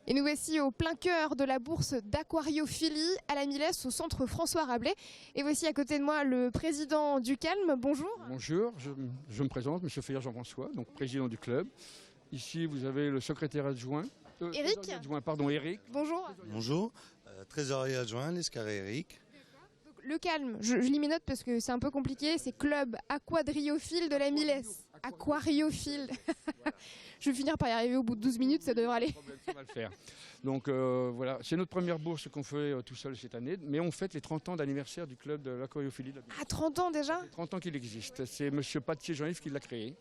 Et nous voici au plein cœur de la bourse d'aquariophilie à la Millesse, au centre François Rabelais. Et voici à côté de moi le président du Calme. Bonjour. Bonjour, je me présente, M. Feyer Jean-François, donc président du club. Ici, vous avez le secrétaire adjoint. Eric. Eric. Bonjour. Bonjour, trésorier adjoint, l'escarré Eric. Le Calme, je limite parce que c'est un peu compliqué, c'est club aquadriophile de la Millesse. Aquariophile. Je vais finir par y arriver au bout de 12 minutes, ça devrait aller. Ça va le faire. Donc voilà, c'est notre première bourse qu'on fait tout seul cette année, mais on fête les 30 ans d'anniversaire du club de l'aquariophilie de la Millesse. Ah, 30 ans déjà? 30 ans qu'il existe, c'est M. Patier Jean-Yves qui l'a créé.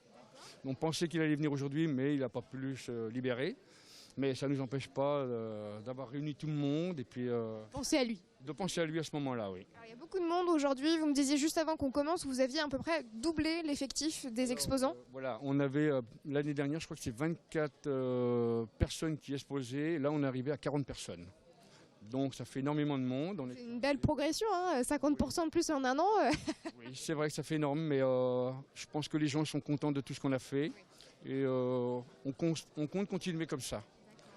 On pensait qu'il allait venir aujourd'hui, mais il n'a pas pu se libérer. Mais ça ne nous empêche pas d'avoir réuni tout le monde et puis Pensez à lui. de penser à lui à ce moment-là, oui. Alors, il y a beaucoup de monde aujourd'hui. Vous me disiez juste avant qu'on commence, vous aviez à peu près doublé l'effectif des exposants. Voilà, on avait l'année dernière, je crois que c'est 24 personnes qui exposaient. Là, on est arrivé à 40 personnes. Donc ça fait énormément de monde. C'est une belle progression, hein, 50% de plus en un an. Oui, c'est vrai que ça fait énorme, mais je pense que les gens sont contents de tout ce qu'on a fait. Et on compte continuer comme ça.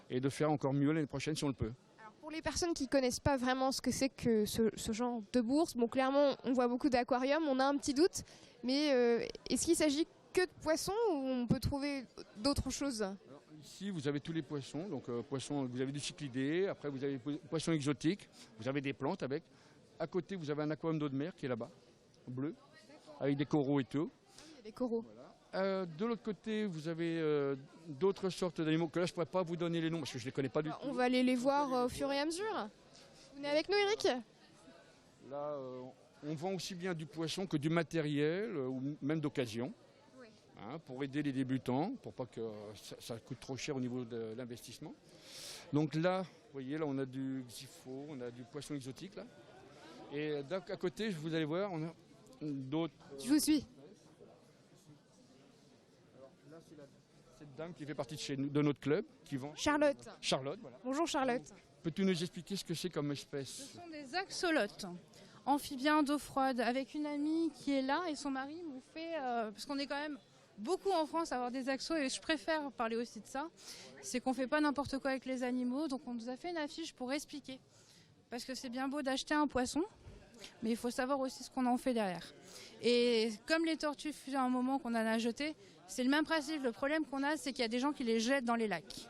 Et de faire encore mieux l'année prochaine si on le peut. Alors, pour les personnes qui ne connaissent pas vraiment ce que c'est que ce genre de bourse, bon, clairement, on voit beaucoup d'aquariums, on a un petit doute. Mais est-ce qu'il s'agit que de poissons ou on peut trouver d'autres choses? Alors, ici, vous avez tous les poissons. Donc, poissons, vous avez du cyclidés, après vous avez des poissons exotiques, vous avez des plantes avec. À côté, vous avez un aquarium d'eau de mer qui est là-bas, bleu, avec des coraux et tout. Il y a des coraux. Voilà. De l'autre côté, vous avez d'autres sortes d'animaux que là, je ne pourrais pas vous donner les noms parce que je ne les connais pas du tout. On va aller les voir au fur et à mesure. Vous venez avec nous, Eric? Là, on vend aussi bien du poisson que du matériel ou même d'occasion. Oui. Hein, pour aider les débutants, pour pas que ça coûte trop cher au niveau de l'investissement. Donc là, vous voyez, là on a du xipho, on a du poisson exotique là. Et à côté, vous allez voir, on a d'autres. Je vous suis. Alors là, c'est cette dame qui fait partie de chez nous, de notre club, qui vend. Charlotte. Charlotte, voilà. Bonjour Charlotte. Peux-tu nous expliquer ce que c'est comme Ce espèce? sont des axolotes, amphibiens d'eau froide, avec une amie qui est là et son mari m'ont fait, parce qu'on est quand même beaucoup en France à avoir des axos et je préfère parler aussi de ça, c'est qu'on fait pas n'importe quoi avec les animaux, donc on nous a fait une affiche pour expliquer. Parce que c'est bien beau d'acheter un poisson, mais il faut savoir aussi ce qu'on en fait derrière. Et comme les tortues fut à un moment qu'on en a jeté, c'est le même principe. Le problème qu'on a, c'est qu'il y a des gens qui les jettent dans les lacs.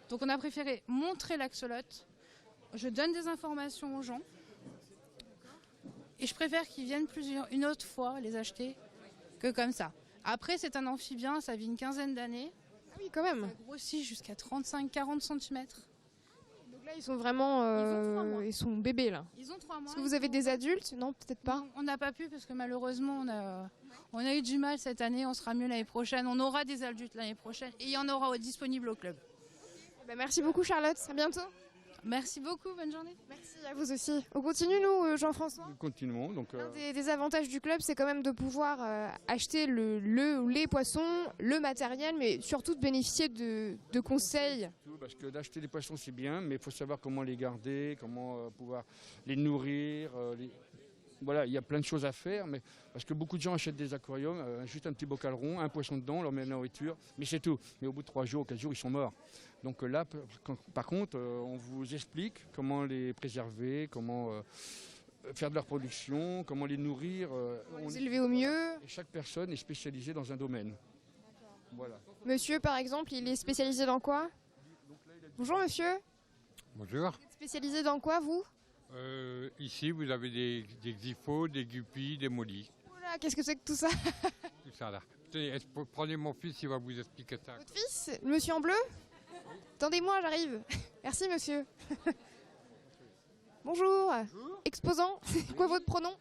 Donc on a préféré montrer l'axolote. Je donne des informations aux gens. Et je préfère qu'ils viennent une autre fois les acheter que comme ça. Après, c'est un amphibien, ça vit une quinzaine d'années. Ah oui, quand même. Ça grossit jusqu'à 35-40 cm. Donc là, ils sont vraiment... Ils ont 3 mois. ils sont bébés là. Ils ont 3 mois. Est-ce que vous avez des adultes? Non, peut-être pas. Non, on n'a pas pu parce que malheureusement, on a eu du mal cette année. On sera mieux l'année prochaine. On aura des adultes l'année prochaine et il y en aura disponibles au club. Ben, merci beaucoup Charlotte, à bientôt. Merci beaucoup, bonne journée. Merci à vous aussi. On continue nous, Jean-François? Nous continuons. Donc, Un des avantages du club, c'est quand même de pouvoir acheter les poissons, le matériel, mais surtout de bénéficier de conseils. parce que d'acheter des poissons c'est bien, mais il faut savoir comment les garder, comment pouvoir les nourrir. Voilà, il y a plein de choses à faire, mais parce que beaucoup de gens achètent des aquariums, juste un petit bocal rond, un poisson dedans, on leur met la nourriture, mais c'est tout. Mais au bout de 3 jours, 4 jours, ils sont morts. Donc là, par contre, on vous explique comment les préserver, comment faire de leur production, comment les nourrir. Les élever au mieux. Et chaque personne est spécialisée dans un domaine. Voilà. Monsieur, par exemple, il est spécialisé dans quoi? Bonjour monsieur. Bonjour. Vous êtes spécialisé dans quoi, vous? Ici, vous avez des xyphos, des guppies, des mollies. Oula, qu'est-ce que c'est que tout ça? Tout ça là. Tenez, prenez mon fils, il va vous expliquer ça. Votre fils? Le monsieur en bleu? Attendez-moi, j'arrive. Merci monsieur. Bonjour. Exposant, c'est quoi votre pronom?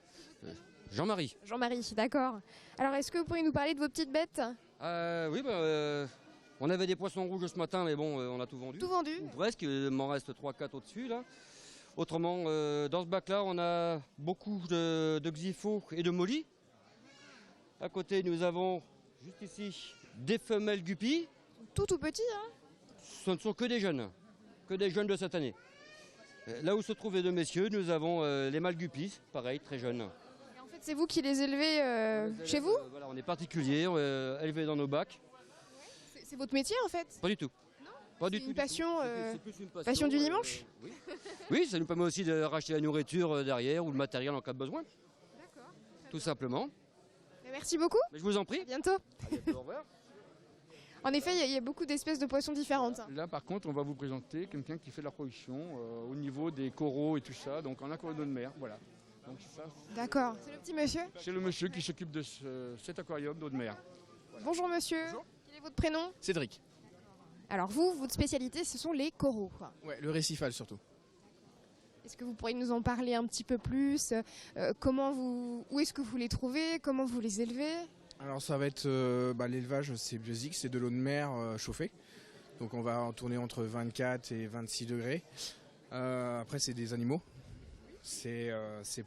Jean-Marie. Jean-Marie, d'accord. Alors, est-ce que vous pourriez nous parler de vos petites bêtes? Oui, on avait des poissons rouges ce matin, mais bon, on a tout vendu. Tout vendu? Ou presque, il m'en reste 3-4 au-dessus là. Autrement, dans ce bac-là, on a beaucoup de xyphos et de mollies. À côté, nous avons, juste ici, des femelles guppies. Tout petit, hein? Ce ne sont que des jeunes de cette année. Là où se trouvent les deux messieurs, nous avons les mâles guppies, pareil, très jeunes. Et en fait, c'est vous qui les élevez chez vous? Voilà, on est particulier, élevés dans nos bacs. C'est votre métier, en fait? Pas du tout. Non? Pas du C'est tout. une passion, C'est plus une passion du dimanche. oui. Oui, ça nous permet aussi de racheter la nourriture derrière ou le matériel en cas de besoin. Tout simplement. Merci beaucoup, Mais je vous en à prie. bientôt. À bientôt, au revoir. En effet, il y a beaucoup d'espèces de poissons différentes. Là, par contre, on va vous présenter quelqu'un qui fait de la production au niveau des coraux et tout ça, donc en aquarium de mer, voilà. Donc ça, D'accord. C'est le petit monsieur. c'est le monsieur qui s'occupe de cet aquarium d'eau de mer. Bonjour monsieur. Quel est votre prénom? Cédric. Alors vous, votre spécialité, ce sont les coraux, quoi. Ouais, le récifal surtout. Est-ce que vous pourriez nous en parler un petit peu plus? Où est-ce que vous les trouvez? Comment vous les élevez? Alors ça va être l'élevage, c'est biosique, c'est de l'eau de mer chauffée. Donc on va en tourner entre 24 et 26 degrés. Après c'est des animaux. C'est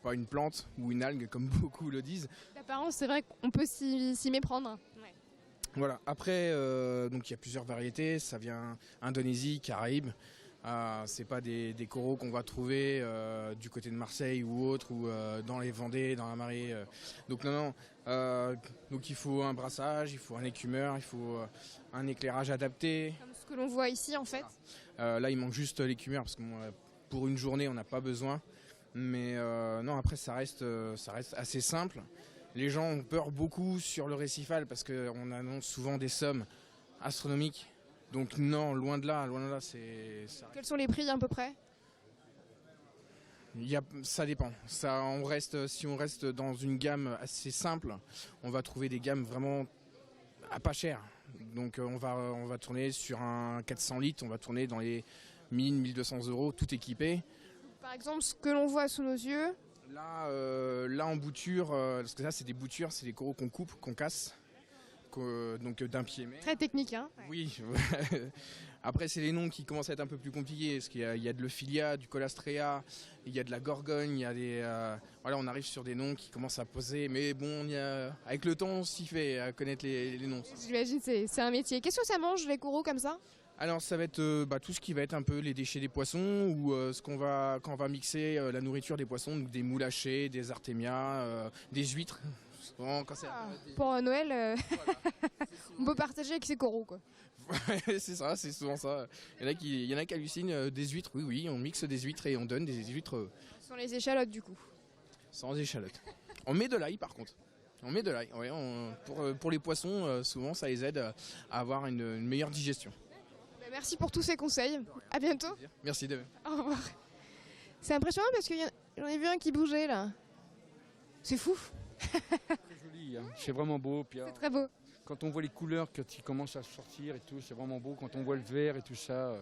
pas une plante ou une algue comme beaucoup le disent. D'apparence, c'est vrai qu'on peut s'y méprendre. Voilà. Après donc il y a plusieurs variétés. Ça vient Indonésie, Caraïbes. C'est pas des coraux qu'on va trouver du côté de Marseille ou autre ou dans les Vendées, dans la marée. Donc non. Donc il faut un brassage, il faut un écumeur, il faut un éclairage adapté. Comme ce que l'on voit ici, en fait. Là il manque juste l'écumeur parce que pour une journée on n'a pas besoin. Mais non, après ça reste assez simple. Les gens ont peur beaucoup sur le récifal parce qu'on annonce souvent des sommes astronomiques. Donc non, loin de là, ça Quels sont les prix à peu près? ça dépend. Si on reste dans une gamme assez simple, on va trouver des gammes vraiment à pas cher. Donc on va tourner sur un 400 litres, on va tourner dans les 1000-1200 euros, tout équipé. Par exemple, ce que l'on voit sous nos yeux. Là en bouture, parce que ça c'est des boutures, c'est des coraux qu'on coupe, qu'on casse, donc d'un pied. Très technique, hein. Oui. Après c'est les noms qui commencent à être un peu plus compliqués, parce qu'il y a de l'Ophilia, du Colastrea, il y a de la Gorgone, il y a voilà, on arrive sur des noms qui commencent à poser, mais bon, avec le temps on s'y fait à connaître les noms. J'imagine c'est un métier. Qu'est-ce que ça mange, les coraux, comme ça? Alors ça va être tout ce qui va être un peu les déchets des poissons ou quand on va mixer la nourriture des poissons, donc des moules hachés, des artémias, des huîtres. Pour Noël, on peut partager avec ses coraux, quoi. C'est ça, c'est souvent ça. Il y en a qui hallucinent des huîtres, oui, on mixe des huîtres et on donne des huîtres Ce sont les échalotes, du coup. sans échalote. On met de l'ail par contre. On met de l'ail, ouais, pour les poissons, souvent ça les aide à avoir une meilleure digestion. Merci pour tous ces conseils. À bientôt. Merci de Au revoir. C'est impressionnant parce que j'en ai vu un qui bougeait là. C'est fou. Très joli, hein. C'est vraiment beau. Puis, C'est très beau. quand on voit les couleurs qui commencent à sortir et tout, c'est vraiment beau. Quand on voit le vert et tout ça,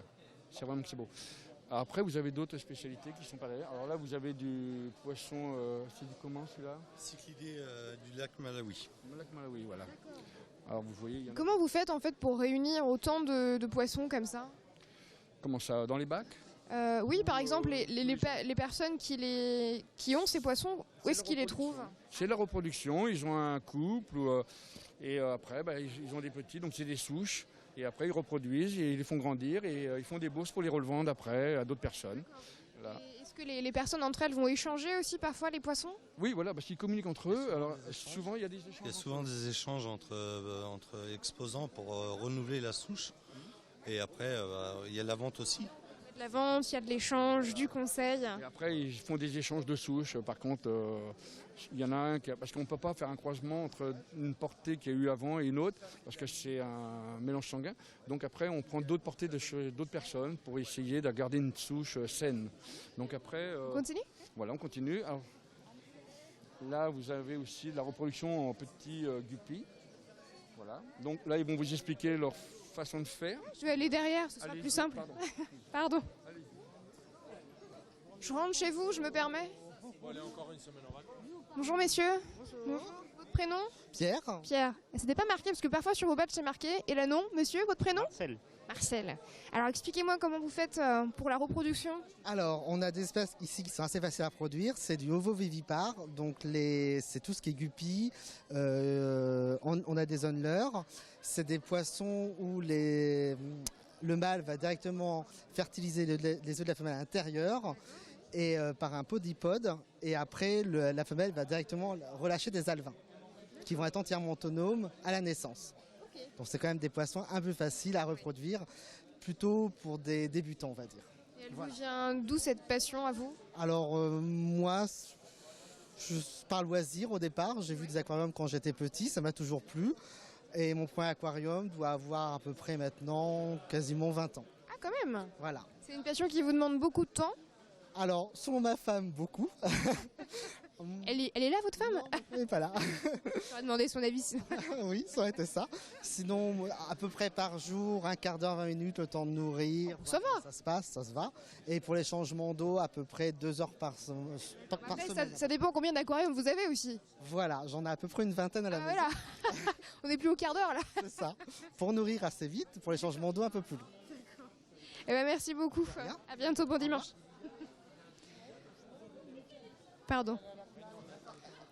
c'est vraiment que c'est beau. Après, vous avez d'autres spécialités qui sont pas derrière. Alors là, vous avez du poisson, c'est du comment celui-là? Cyclidés du lac Malawi. Le lac Malawi, voilà. Alors vous voyez, il y en a... Comment vous faites en fait pour réunir autant de poissons comme ça? Comment ça, dans les bacs? Oui, par exemple, les personnes qui ont ces poissons, où est-ce qu'ils les trouvent? C'est la reproduction, ils ont un couple et après ils ont des petits, donc c'est des souches. Et après ils reproduisent et ils les font grandir et ils font des bourses pour les revendre après à d'autres personnes. Voilà. Est-ce que les personnes entre elles vont échanger aussi parfois les poissons? Oui, voilà, parce qu'ils communiquent entre eux. Alors souvent il y a des échanges. Il y a souvent des échanges entre exposants pour renouveler la souche. Et après, il y a la vente aussi. Il y a de la vente, il y a de l'échange, du conseil. Et après ils font des échanges de souches. Par contre, il y en a un parce qu'on ne peut pas faire un croisement entre une portée qu'il y a eu avant et une autre, parce que c'est un mélange sanguin. Donc après, on prend d'autres portées d'autres personnes pour essayer de garder une souche saine. Donc après, On continue? voilà, on continue. Alors, là, vous avez aussi de la reproduction en petits guppies. Voilà. Donc là, ils vont vous expliquer leur façon de faire. Je vais aller derrière, ce sera Allez, plus simple. pardon. Pardon. Je rentre chez vous, je me permets. Bonjour messieurs. Bonjour. Votre prénom? Pierre. Pierre. C'était pas marqué parce que parfois sur vos badges c'est marqué. Et là non, monsieur, votre prénom? Marcel. Marcel. Alors expliquez-moi comment vous faites pour la reproduction. Alors, on a des espèces ici qui sont assez faciles à produire. C'est du ovovivipare, donc c'est tout ce qui est guppy. On a des onleurs. C'est des poissons où le mâle va directement fertiliser les œufs de la femelle à l'intérieur et par un podipode. Et après, la femelle va directement relâcher des alevins qui vont être entièrement autonomes à la naissance. Donc c'est quand même des poissons un peu faciles à reproduire. plutôt pour des débutants, on va dire. Et elle Voilà. vous vient d'où cette passion à vous? Alors moi, par loisir au départ, j'ai vu des aquariums quand j'étais petit, ça m'a toujours plu. Et mon premier aquarium doit avoir à peu près maintenant quasiment 20 ans. Ah, quand même. Voilà. C'est une passion qui vous demande beaucoup de temps. Alors, selon ma femme, beaucoup. Elle est là, votre femme? Elle n'est pas là. J'aurais demandé son avis. Oui, ça aurait été ça. Sinon, à peu près par jour, un quart d'heure, 20 minutes, le temps de nourrir. Ça va. Ça se passe, ça se va. Et pour les changements d'eau, à peu près 2 heures par Après, semaine. ça dépend combien d'aquariums vous avez aussi. Voilà, j'en ai à peu près une vingtaine à la Ah, maison. voilà. On n'est plus au quart d'heure là. C'est ça. Pour nourrir assez vite, pour les changements d'eau un peu plus long. Eh ben, merci beaucoup. rien. À bientôt, bon dimanche. Pardon.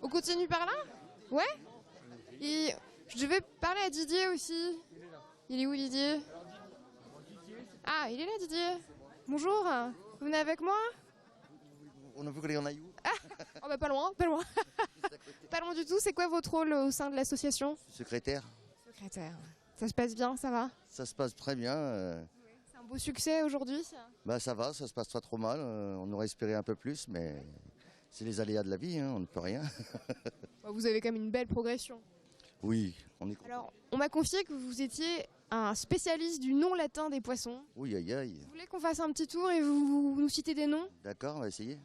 On continue par là? Ouais? Et je devais parler à Didier aussi. Il est où, Didier? Ah, il est là, Didier. Bonjour. Vous venez avec moi? On a vu qu'on aille où? Oh bah pas loin, pas loin. Pas loin du tout. C'est quoi votre rôle au sein de l'association? Secrétaire. Secrétaire. Ça se passe bien, ça va? Ça se passe très bien. C'est un beau succès aujourd'hui. Bah ça va, ça se passe pas trop mal. On aurait espéré un peu plus, mais c'est les aléas de la vie, hein, on ne peut rien. Vous avez quand même une belle progression. Oui, on est. Alors, on m'a confié que vous étiez un spécialiste du nom latin des poissons. Oui, aïe aïe. Vous voulez qu'on fasse un petit tour et vous nous citez des noms? D'accord, on va essayer.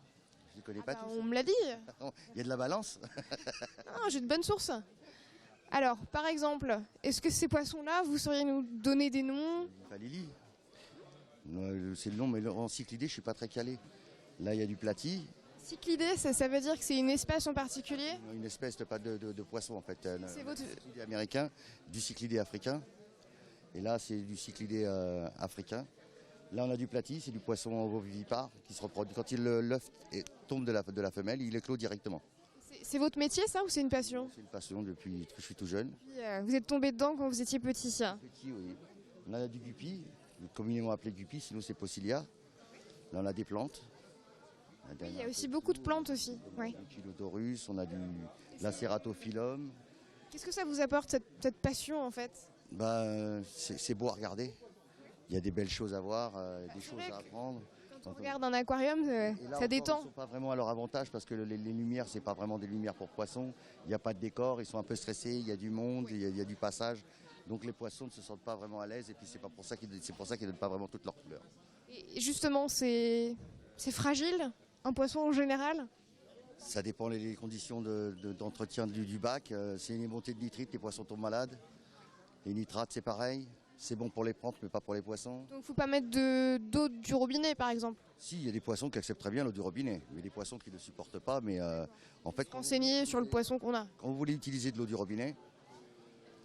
Je ne connais pas tous. On me l'a dit. Il y a de la balance. Non, j'ai de bonnes sources. Alors, par exemple, est-ce que ces poissons-là, vous sauriez nous donner des noms? Lily. C'est le nom, mais en cyclidé, je suis pas très calé. Là, il y a du platy. Cyclidé, ça veut dire que c'est une espèce en particulier? Une espèce de poisson en fait. C'est votre... Du cyclidé américain, du cyclidé africain. Et là, c'est du cyclidé africain. Là, on a du platy, c'est du poisson ovovivipare qui se reproduit. Quand l'œuf tombe de la femelle, il éclot directement. C'est votre métier, ça, ou c'est une passion? C'est une passion depuis que je suis tout jeune. Vous êtes tombé dedans quand vous étiez petit. Petit, oui. On a du guppy, communément appelé guppy, sinon c'est Possilia. Là, on a des plantes. Oui, il y a aussi beaucoup de plantes aussi. Ouais. Du Chilodorus, on a du Laceratophyllum. Qu'est-ce que ça vous apporte, cette passion, en fait? C'est beau à regarder. Il y a des belles choses à voir, des choses à apprendre. Quand on regarde un aquarium, ça détend. Ils ne sont pas vraiment à leur avantage parce que les lumières, c'est pas vraiment des lumières pour poissons. Il n'y a pas de décor, ils sont un peu stressés, il y a du monde, il y a du passage. Donc les poissons ne se sentent pas vraiment à l'aise et puis c'est pour ça qu'ils ne donnent pas vraiment toutes leurs couleurs. Et justement, c'est fragile, un poisson en général? Ça dépend des conditions d'entretien du bac. C'est une montée de nitrite, les poissons tombent malades. Les nitrates, c'est pareil. C'est bon pour les plantes, mais pas pour les poissons. Donc il ne faut pas mettre d'eau du robinet, par exemple? Si, il y a des poissons qui acceptent très bien l'eau du robinet, mais des poissons qui ne supportent pas. Mais en fait, Renseigner sur le poisson qu'on a. quand vous voulez utiliser de l'eau du robinet,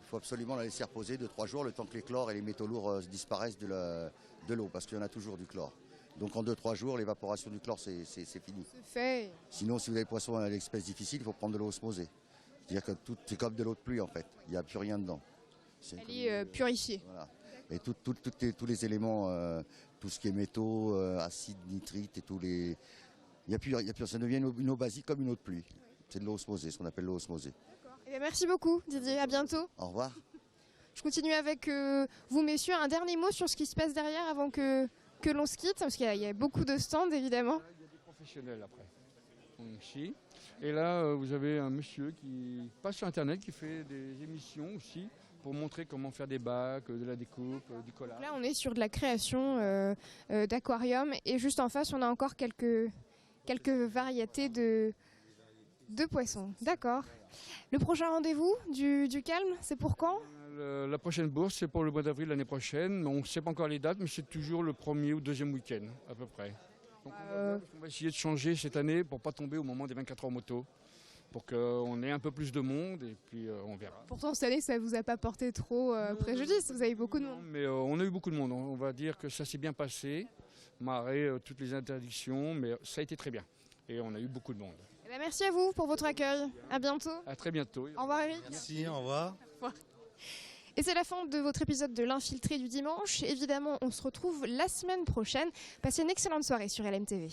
il faut absolument la laisser reposer 2-3 jours, le temps que les chlores et les métaux lourds disparaissent de l'eau, parce qu'il y en a toujours du chlore. Donc en 2-3 jours, l'évaporation du chlore, c'est fini. C'est fait. Sinon, si vous avez des poissons à l'espèce difficile, il faut prendre de l'eau osmosée. C'est-à-dire que c'est comme de l'eau de pluie, en fait. Il n'y a plus rien dedans. Elle est purifiée. Voilà. Et tous les éléments, tout ce qui est métaux, acide, nitrite et tous les... Il n'y a plus, ça devient une eau basique comme une eau de pluie. C'est de l'eau osmosée, ce qu'on appelle l'eau osmosée. Eh bien, merci beaucoup, Didier. À bientôt. Au revoir. Je continue avec vous, messieurs. Un dernier mot sur ce qui se passe derrière avant que l'on se quitte, parce qu'il y a beaucoup de stands, évidemment. Il y a des professionnels après. Ici. Et là, vous avez un monsieur qui passe sur Internet, qui fait des émissions aussi, pour montrer comment faire des bacs, de la découpe, du collage. Là, on est sur de la création d'aquarium. Et juste en face, on a encore quelques variétés de poissons. D'accord. Le prochain rendez-vous du Calme, c'est pour quand? La prochaine bourse, c'est pour le mois d'avril l'année prochaine. On ne sait pas encore les dates, mais c'est toujours le premier ou deuxième week-end, à peu près. Donc on va essayer de changer cette année pour ne pas tomber au moment des 24 heures moto, pour qu'on ait un peu plus de monde et puis on verra. Pourtant, cette année, ça ne vous a pas porté trop préjudice. Vous avez beaucoup de monde. Mais on a eu beaucoup de monde. On va dire que ça s'est bien passé, malgré toutes les interdictions, mais ça a été très bien. Et on a eu beaucoup de monde. Eh bien, merci à vous pour votre accueil. À bientôt. À très bientôt. Au revoir, Eric. Merci, au revoir. Et c'est la fin de votre épisode de l'Infiltré du dimanche. Évidemment, on se retrouve la semaine prochaine. Passez une excellente soirée sur LMTV.